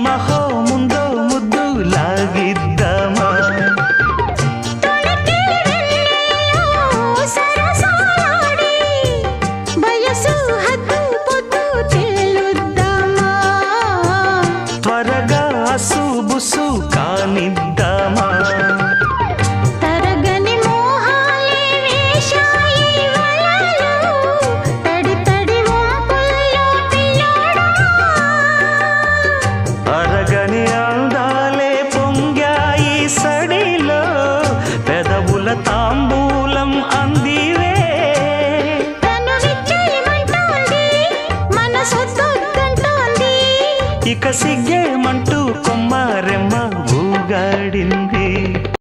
యమహో ముందో ముద్దు లాగిద్దామా త్వరగా అసుబుసు కానిద్దామా అరగని అందాలే పొంగాయి సడిలో పెదవుల తాంబూలం అందివే ఇక సిగ్గేమంటూ కొమ్మారెమ్మ